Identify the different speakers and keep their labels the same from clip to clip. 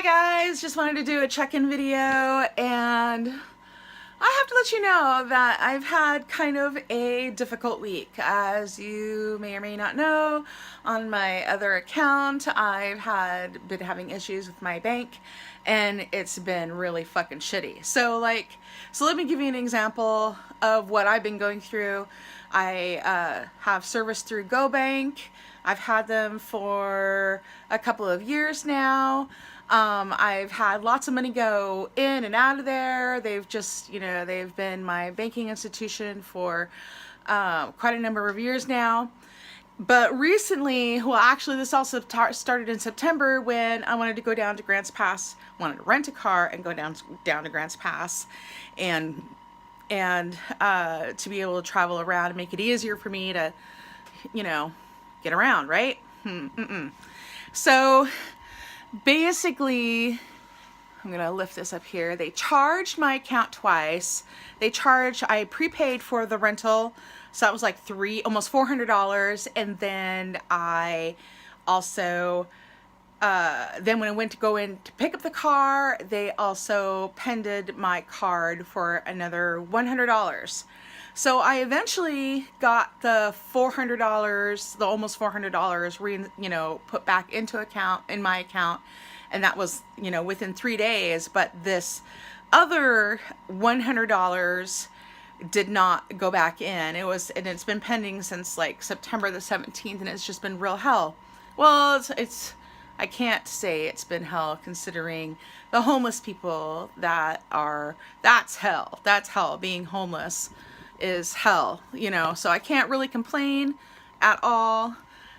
Speaker 1: guys, just wanted to do a check-in video, and I have to let you know that I've had kind of a difficult week. As you may or may not know, on my other account, I've been having issues with my bank, and it's been really fucking shitty. So let me give you an example of what I've been going through. I have service through GoBank. I've had them for a couple of years now. I've had lots of money go in and out of there. They've just, they've been my banking institution for quite a number of years now. But recently, well, actually, this also started in September when I wanted to go down to Grants Pass, wanted to rent a car and go down to Grants Pass, and to be able to travel around and make it easier for me to, get around, right? So basically, I'm gonna lift this up here. They charged my account twice. I prepaid for the rental, so that was like almost $400, and then I also then when I went to go in to pick up the car, they also pended my card for another $100. So I eventually got the $400, the almost $400 put back in my account, and that was, within 3 days. But this other $100 did not go back in. And it's been pending since like September the 17th, and it's just been real hell. Well, I can't say it's been hell, considering the homeless people that's hell. That's hell. Being homeless is hell, so I can't really complain at all.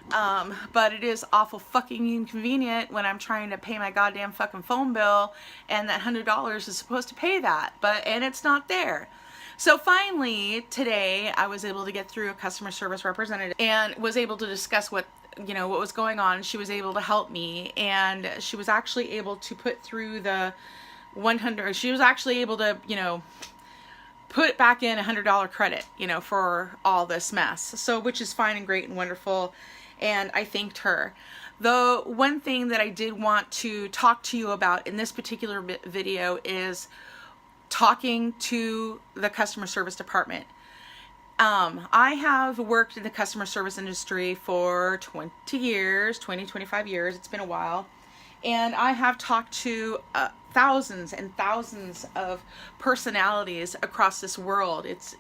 Speaker 1: But it is awful fucking inconvenient when I'm trying to pay my goddamn fucking phone bill, and that $100 is supposed to pay that, and it's not there. So finally today I was able to get through a customer service representative and was able to discuss what was going on. She was able to help me, and she was actually able to put through the 100. She was actually able to, put back in $100 credit, for all this mess. So, which is fine and great and wonderful. And I thanked her. The one thing that I did want to talk to you about in this particular video is talking to the customer service department. I have worked in the customer service industry for 20 years, 25 years. It's been a while. And I have talked to thousands and thousands of personalities across this world. It's,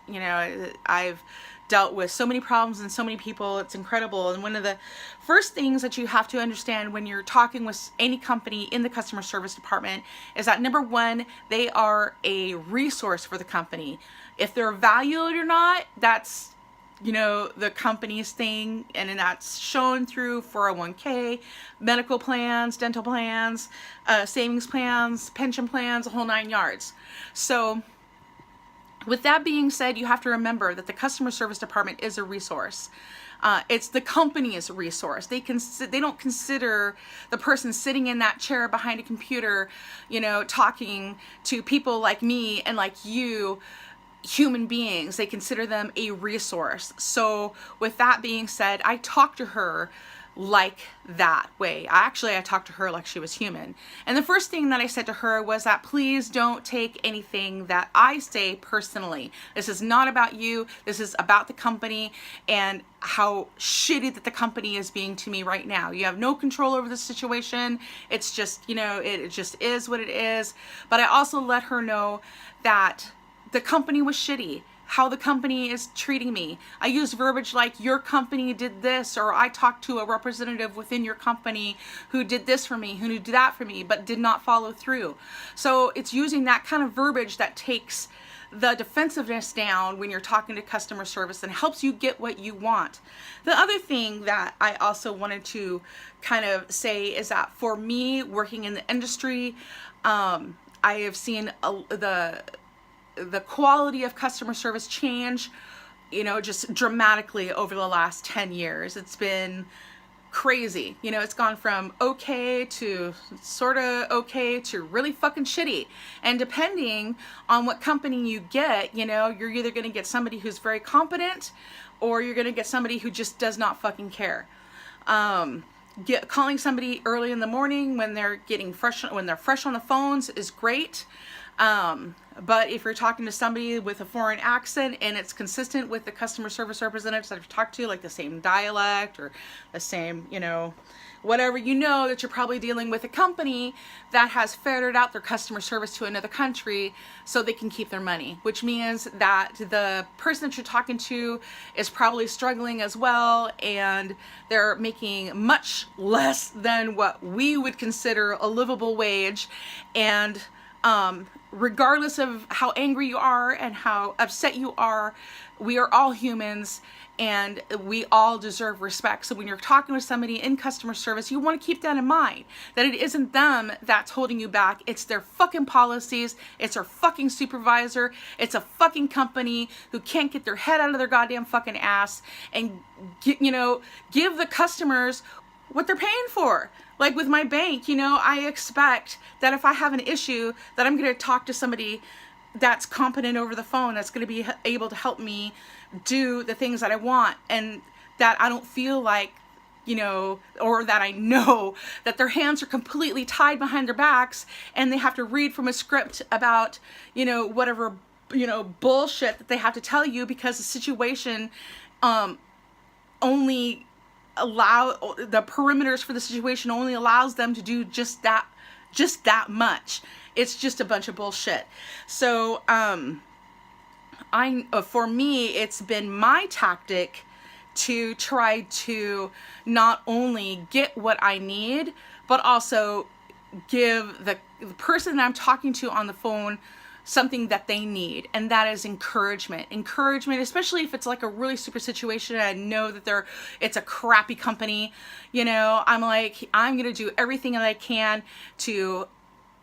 Speaker 1: I've dealt with so many problems and so many people. It's incredible. And one of the first things that you have to understand when you're talking with any company in the customer service department is that, number one, they are a resource for the company. If they're valued or not, that's the company's thing, and that's shown through 401k, medical plans, dental plans, savings plans, pension plans, the whole 9 yards. So with that being said, you have to remember that the customer service department is a resource. It's the company's resource. They don't consider the person sitting in that chair behind a computer, talking to people like me and like you, human beings. They consider them a resource. So with that being said, I talked to her like that way. I talked to her like she was human. And the first thing that I said to her was that please don't take anything that I say personally. This is not about you. This is about the company and how shitty that the company is being to me right now. You have no control over the situation. It's just, it just is what it is. But I also let her know that the company was shitty, how the company is treating me. I used verbiage like, your company did this, or I talked to a representative within your company who did this for me, who did that for me, but did not follow through. So it's using that kind of verbiage that takes the defensiveness down when you're talking to customer service and helps you get what you want. The other thing that I also wanted to kind of say is that for me, working in the industry, I have seen the quality of customer service change, just dramatically over the last 10 years. It's been crazy. It's gone from okay to sort of okay to really fucking shitty. And depending on what company you get, you're either going to get somebody who's very competent, or you're going to get somebody who just does not fucking care. calling somebody early in the morning when they're fresh on the phones is great. But if you're talking to somebody with a foreign accent and it's consistent with the customer service representatives that I've talked to, like the same dialect or the same, whatever, that you're probably dealing with a company that has ferreted out their customer service to another country so they can keep their money, which means that the person that you're talking to is probably struggling as well, and they're making much less than what we would consider a livable wage. And regardless of how angry you are and how upset you are, we are all humans and we all deserve respect. So when you're talking with somebody in customer service, you want to keep that in mind, that it isn't them that's holding you back. It's their fucking policies. It's their fucking supervisor. It's a fucking company who can't get their head out of their goddamn fucking ass and, give the customers what they're paying for. Like with my bank, I expect that if I have an issue, that I'm going to talk to somebody that's competent over the phone, that's going to be able to help me do the things that I want, and that I don't feel like, or that I know that their hands are completely tied behind their backs and they have to read from a script about, whatever, bullshit that they have to tell you because the situation only the perimeters for the situation only allows them to do just that much. It's just a bunch of bullshit. So for me, it's been my tactic to try to not only get what I need, but also give the person that I'm talking to on the phone something that they need, and that is encouragement, especially if it's like a really super situation and I know that it's a crappy company. I'm like, I'm gonna do everything that I can to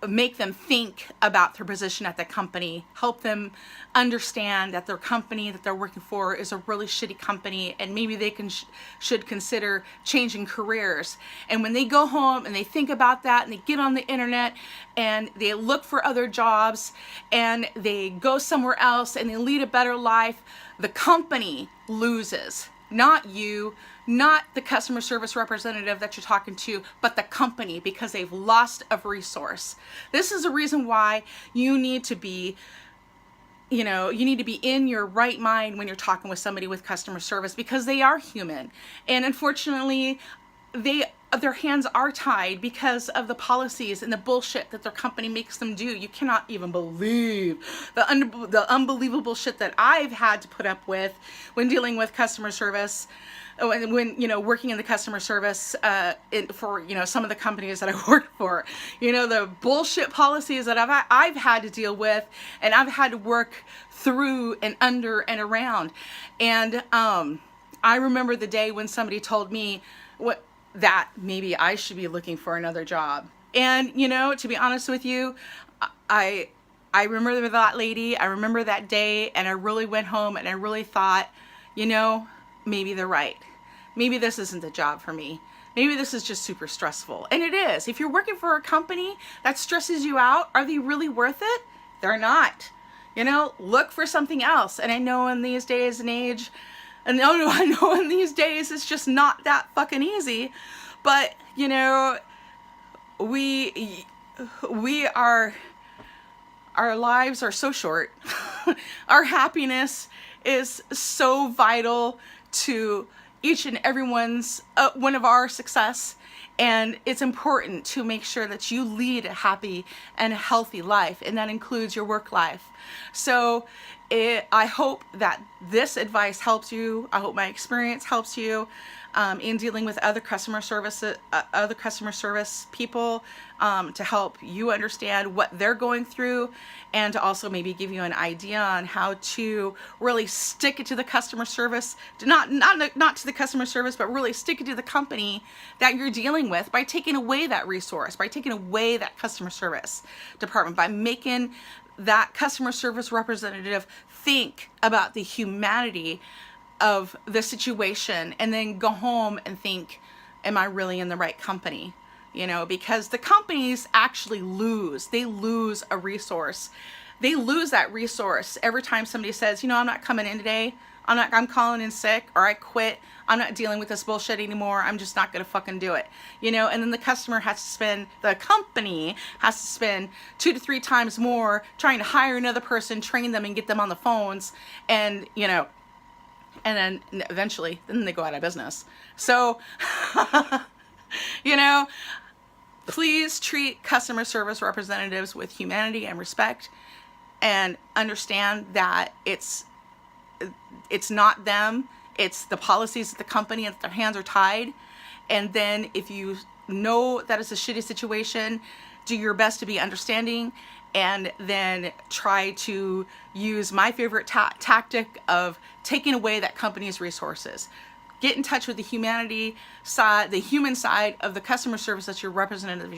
Speaker 1: make them think about their position at the company, help them understand that their company that they're working for is a really shitty company, and maybe they should consider changing careers. And when they go home and they think about that and they get on the internet and they look for other jobs and they go somewhere else and they lead a better life, the company loses. Not you, not the customer service representative that you're talking to, but the company, because they've lost a resource. This is a reason why you need to be in your right mind when you're talking with somebody with customer service, because they are human. And unfortunately, their hands are tied because of the policies and the bullshit that their company makes them do. You cannot even believe the unbelievable shit that I've had to put up with when dealing with customer service, when working in the customer service for some of the companies that I work for. The bullshit policies that I've had to deal with, and I've had to work through and under and around. And I remember the day when somebody told me that maybe I should be looking for another job. And, to be honest with you, I remember that lady, I remember that day, and I really went home and I really thought, maybe they're right. Maybe this isn't the job for me. Maybe this is just super stressful. And it is. If you're working for a company that stresses you out, are they really worth it? They're not. Look for something else. And I know in these days and age, and I know in these days it's just not that fucking easy. But, our lives are so short. Our happiness is so vital to each and everyone's one of our success, and it's important to make sure that you lead a happy and healthy life, and that includes your work life. So I hope that this advice helps you. I hope my experience helps you in dealing with other customer service people, to help you understand what they're going through, and to also maybe give you an idea on how to really stick it to the customer service, not to the customer service, but really stick it to the company that you're dealing with by taking away that resource, by taking away that customer service department, by making that customer service representative think about the humanity of the situation, and then go home and think, am I really in the right company? Because the companies actually lose a resource. They lose that resource every time somebody says, I'm not coming in today. I'm calling in sick, or I quit. I'm not dealing with this bullshit anymore. I'm just not gonna fucking do it. You know, and then the company has to spend 2 to 3 times more trying to hire another person, train them, and get them on the phones, and you know, and then eventually then they go out of business. So you know, please treat customer service representatives with humanity and respect, and understand that it's not them, it's the policies of the company, and their hands are tied. And then if you know that it's a shitty situation, do your best to be understanding, and then try to use my favorite tactic of taking away that company's resources. Get in touch with the humanity side, the human side of the customer service that your representative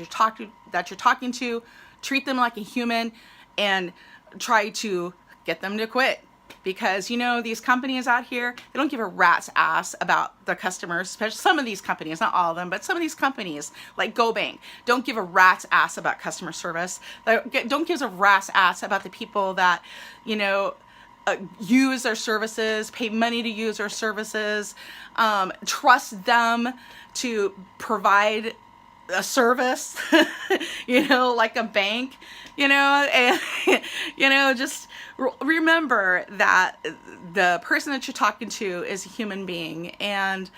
Speaker 1: that you're talking to. Treat them like a human, and try to get them to quit. Because, you know, these companies out here, they don't give a rat's ass about the customers, especially some of these companies, not all of them, but some of these companies, like GoBank, don't give a rat's ass about customer service. Don't give a rat's ass about the people that, you know, use their services, pay money to use their services, trust them to provide a service, you know, like a bank, you know, and, you know, just remember that the person that you're talking to is a human being, and,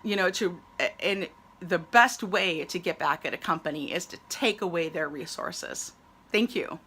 Speaker 1: you know, and the best way to get back at a company is to take away their resources. Thank you.